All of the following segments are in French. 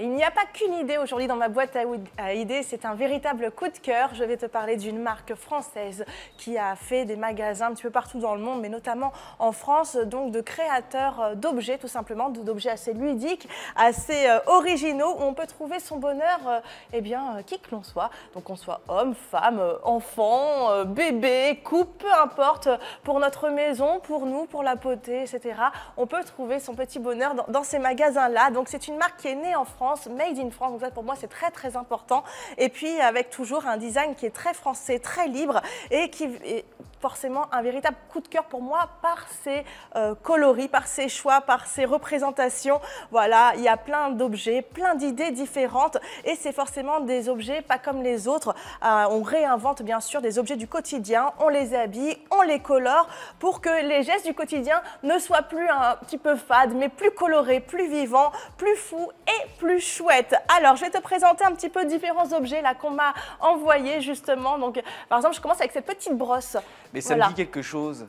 Il n'y a pas qu'une idée aujourd'hui dans ma boîte à idées, c'est un véritable coup de cœur. Je vais te parler d'une marque française qui a fait des magasins un petit peu partout dans le monde, mais notamment en France, donc de créateurs d'objets tout simplement, d'objets assez ludiques, assez originaux, où on peut trouver son bonheur, qui que l'on soit. Donc qu'on soit homme, femme, enfant, bébé, couple, peu importe, pour notre maison, pour nous, pour la beauté, etc. On peut trouver son petit bonheur dans ces magasins-là. Donc c'est une marque qui est née en France, made in France, donc ça pour moi c'est très très important. Et puis avec toujours un design qui est très français, très libre et qui est forcément un véritable coup de cœur pour moi par ses coloris, par ses choix, par ses représentations. Voilà, il y a plein d'objets, plein d'idées différentes et c'est forcément des objets pas comme les autres. On réinvente bien sûr des objets du quotidien, on les habille, on les colore pour que les gestes du quotidien ne soient plus un petit peu fades, mais plus colorés, plus vivants, plus fous et plus chouettes. Alors, je vais te présenter un petit peu différents objets là qu'on m'a envoyés justement. Donc, par exemple, je commence avec cette petite brosse. Mais ça me dit quelque chose.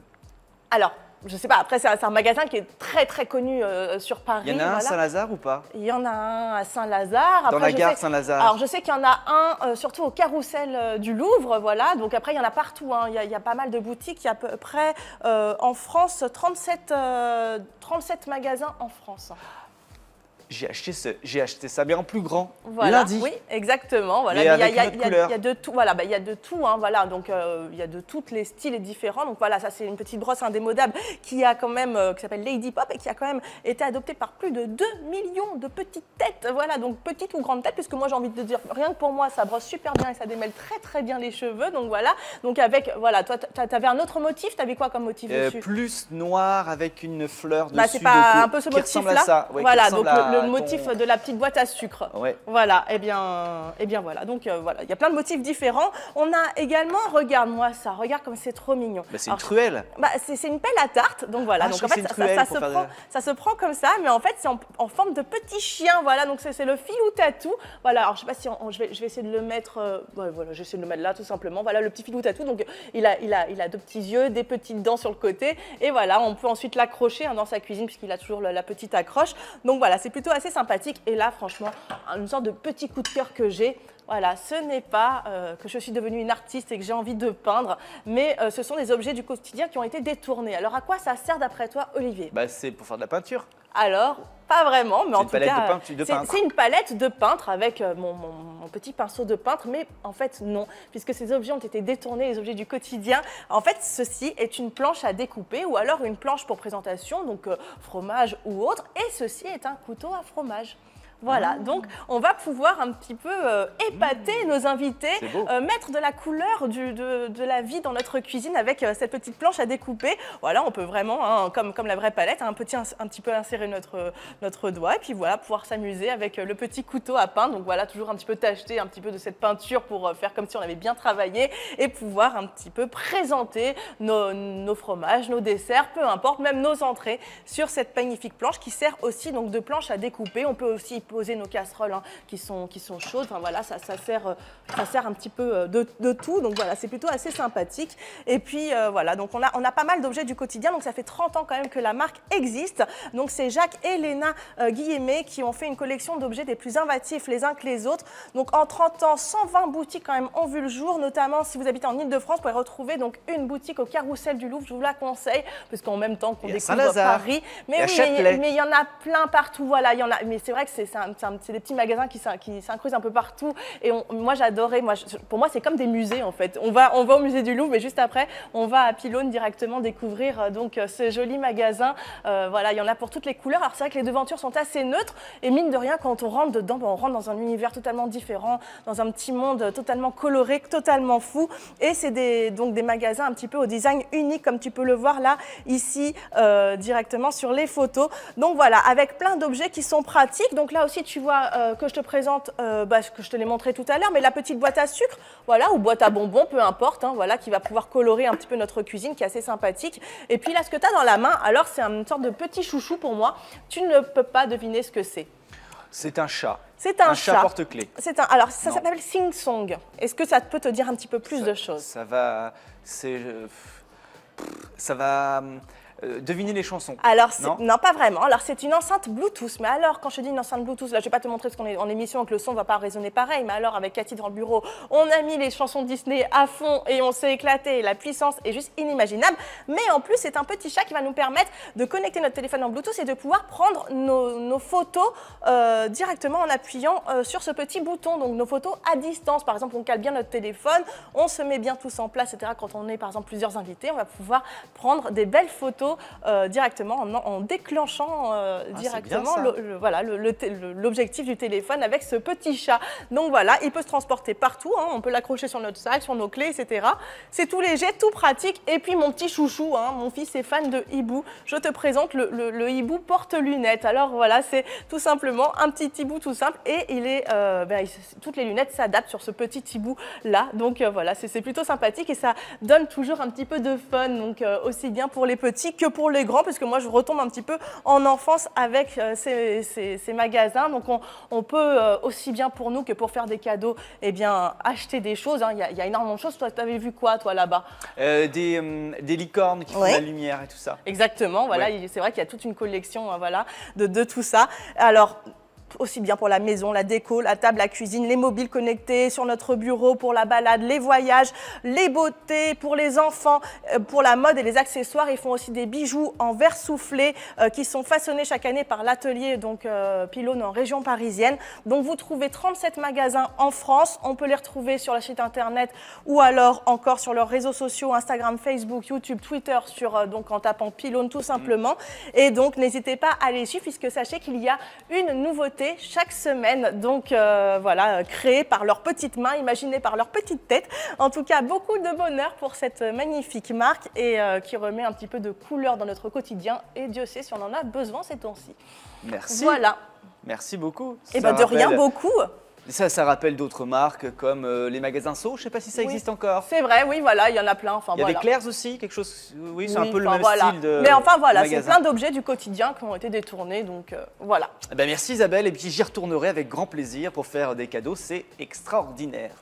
Alors, je sais pas, après c'est un magasin qui est très très connu sur Paris. Il y en a un à Saint-Lazare ou pas? Il y en a un à Saint-Lazare. Dans la gare Saint-Lazare. Alors je sais qu'il y en a un surtout au Carrousel du Louvre, voilà. Donc après il y en a partout, hein. Il y a pas mal de boutiques, il y a à peu près en France 37 magasins en France. J'ai acheté ça, mais en plus grand, voilà, lundi. Oui, exactement. Voilà. Mais avec une autre couleur. Il y a de tout. Voilà, il y a de tout. Hein, voilà. Donc il y a de tous les styles différents. Donc voilà, ça c'est une petite brosse indémodable qui a quand même, qui s'appelle Lady Pop et qui a quand même été adoptée par plus de 2 millions de petites têtes. Voilà, donc petites ou grandes têtes, puisque moi j'ai envie de te dire, rien que pour moi, ça brosse super bien et ça démêle très très bien les cheveux. Donc voilà. Donc avec, voilà, toi, tu avais un autre motif. Tu avais quoi comme motif dessus? Plus noir avec une fleur dessus. Bah, c'est pas un peu ce motif-là. Ouais, voilà, donc le motif de la petite boîte à sucre. Ouais. Voilà, et bien voilà. Donc voilà, il y a plein de motifs différents. On a également, regarde-moi ça, regarde comme c'est trop mignon. Bah, c'est une truelle. Bah, c'est une pelle à tarte, donc voilà. Donc en fait, ça se prend comme ça, mais en fait, c'est en forme de petit chien. Voilà, donc c'est le filou tatou. Voilà, alors je sais pas si je vais essayer de le mettre. Voilà, j'essaie de le mettre là tout simplement. Voilà, le petit filou tatou. Donc il a deux petits yeux, des petites dents sur le côté, et voilà, on peut ensuite l'accrocher dans sa cuisine puisqu'il a toujours la petite accroche. Donc voilà, c'est plutôt assez sympathique. Et là, franchement, une sorte de petit coup de cœur que j'ai. Voilà, ce n'est pas que je suis devenue une artiste et que j'ai envie de peindre, mais ce sont des objets du quotidien qui ont été détournés. Alors, à quoi ça sert d'après toi, Olivier? Bah, c'est pour faire de la peinture. Alors, pas vraiment, mais en tout cas, c'est une palette de peintre avec mon petit pinceau de peintre, mais en fait non, puisque ces objets ont été détournés, les objets du quotidien. En fait, ceci est une planche à découper ou alors une planche pour présentation, donc fromage ou autre, et ceci est un couteau à fromage. Voilà, donc on va pouvoir un petit peu épater nos invités, mettre de la couleur de la vie dans notre cuisine avec cette petite planche à découper. Voilà, on peut vraiment, hein, comme la vraie palette, un petit peu insérer notre doigt et puis voilà, pouvoir s'amuser avec le petit couteau à peindre. Donc voilà, toujours un petit peu tâcheter un petit peu de cette peinture pour faire comme si on avait bien travaillé et pouvoir un petit peu présenter nos fromages, nos desserts, peu importe, même nos entrées sur cette magnifique planche qui sert aussi donc de planche à découper. On peut aussi poser nos casseroles hein, qui sont chaudes. Enfin voilà, ça sert un petit peu de tout. Donc voilà, c'est plutôt assez sympathique. Et puis voilà, donc on a pas mal d'objets du quotidien. Donc ça fait 30 ans quand même que la marque existe. Donc c'est Jacques et Léna Guillemé qui ont fait une collection d'objets des plus inventifs les uns que les autres. Donc en 30 ans, 120 boutiques quand même ont vu le jour. Notamment si vous habitez en Ile-de-France, vous pouvez retrouver donc une boutique au Carrousel du Louvre. Je vous la conseille parce qu'en même temps qu'on découvre Paris. Mais oui, mais il y en a plein partout. Voilà, il y en a. Mais c'est vrai que c'est des petits magasins qui s'incrustent un peu partout. Et moi, j'adorais. Pour moi, c'est comme des musées, en fait. On va au musée du Louvre, mais juste après, on va à Pylône directement découvrir donc ce joli magasin. Voilà, il y en a pour toutes les couleurs. Alors, c'est vrai que les devantures sont assez neutres. Et mine de rien, quand on rentre dedans, on rentre dans un univers totalement différent, dans un petit monde totalement coloré, totalement fou. Et c'est donc des magasins un petit peu au design unique, comme tu peux le voir là, ici, directement sur les photos. Donc voilà, avec plein d'objets qui sont pratiques. Donc là aussi, tu vois que je te présente, que je te l'ai montré tout à l'heure, mais la petite boîte à sucre, voilà, ou boîte à bonbons, peu importe, hein, voilà, qui va pouvoir colorer un petit peu notre cuisine, qui est assez sympathique. Et puis là, ce que tu as dans la main, alors c'est une sorte de petit chouchou pour moi. Tu ne peux pas deviner ce que c'est. C'est un chat. C'est un chat porte-clés. Alors, ça s'appelle Sing Song. Est-ce que ça peut te dire un petit peu plus de choses? Ça va... deviner les chansons. Alors, Non, non, pas vraiment. Alors, c'est une enceinte Bluetooth. Mais alors, quand je dis une enceinte Bluetooth, là, je vais pas te montrer parce qu'on est en émission et que le son va pas résonner pareil. Mais alors, avec Cathy dans le bureau, on a mis les chansons Disney à fond et on s'est éclaté. La puissance est juste inimaginable. Mais en plus, c'est un petit chat qui va nous permettre de connecter notre téléphone en Bluetooth et de pouvoir prendre nos photos directement en appuyant sur ce petit bouton. Donc, nos photos à distance. Par exemple, on cale bien notre téléphone, on se met bien tous en place, etc. Quand on est, par exemple, plusieurs invités, on va pouvoir prendre des belles photos directement en déclenchant directement voilà, l'objectif du téléphone avec ce petit chat. Donc voilà, il peut se transporter partout, hein, on peut l'accrocher sur notre sac, sur nos clés, etc. C'est tout léger, tout pratique. Et puis mon petit chouchou, hein, mon fils est fan de hibou. Je te présente le hibou porte-lunettes. Alors voilà, c'est tout simplement un petit hibou tout simple et il est, toutes les lunettes s'adaptent sur ce petit hibou là. Donc voilà, c'est plutôt sympathique et ça donne toujours un petit peu de fun. Donc aussi bien pour les petits que pour les grands, parce que moi je retombe un petit peu en enfance avec ces magasins. Donc on peut aussi bien pour nous que pour faire des cadeaux, eh bien acheter des choses. Hein. Il y a énormément de choses. Toi, tu avais vu quoi toi là-bas? Des licornes qui font de la lumière et tout ça. Exactement, voilà, c'est vrai qu'il y a toute une collection voilà, de tout ça. Alors, aussi bien pour la maison, la déco, la table, la cuisine, les mobiles connectés sur notre bureau, pour la balade, les voyages, les beautés, pour les enfants, pour la mode et les accessoires. Ils font aussi des bijoux en verre soufflé qui sont façonnés chaque année par l'atelier Pylône en région parisienne. Donc vous trouvez 37 magasins en France. On peut les retrouver sur le site internet ou alors encore sur leurs réseaux sociaux, Instagram, Facebook, YouTube, Twitter, en tapant Pylône tout simplement. Et donc n'hésitez pas à les suivre puisque sachez qu'il y a une nouveauté chaque semaine, donc voilà, créée par leurs petites mains, imaginée par leur petite tête. En tout cas, beaucoup de bonheur pour cette magnifique marque et qui remet un petit peu de couleur dans notre quotidien. Et Dieu sait si on en a besoin ces temps-ci. Merci. Voilà. Merci beaucoup. Et bien de rien, beaucoup. Ça rappelle d'autres marques comme les magasins So, je ne sais pas si ça existe encore. C'est vrai, oui, voilà, il y en a plein. Enfin, il y a des Clairs aussi, quelque chose, oui, c'est un peu le même style de Mais enfin voilà, c'est magasin. plein d'objets du quotidien qui ont été détournés, donc voilà. Eh ben, merci Isabelle, et puis j'y retournerai avec grand plaisir pour faire des cadeaux, c'est extraordinaire.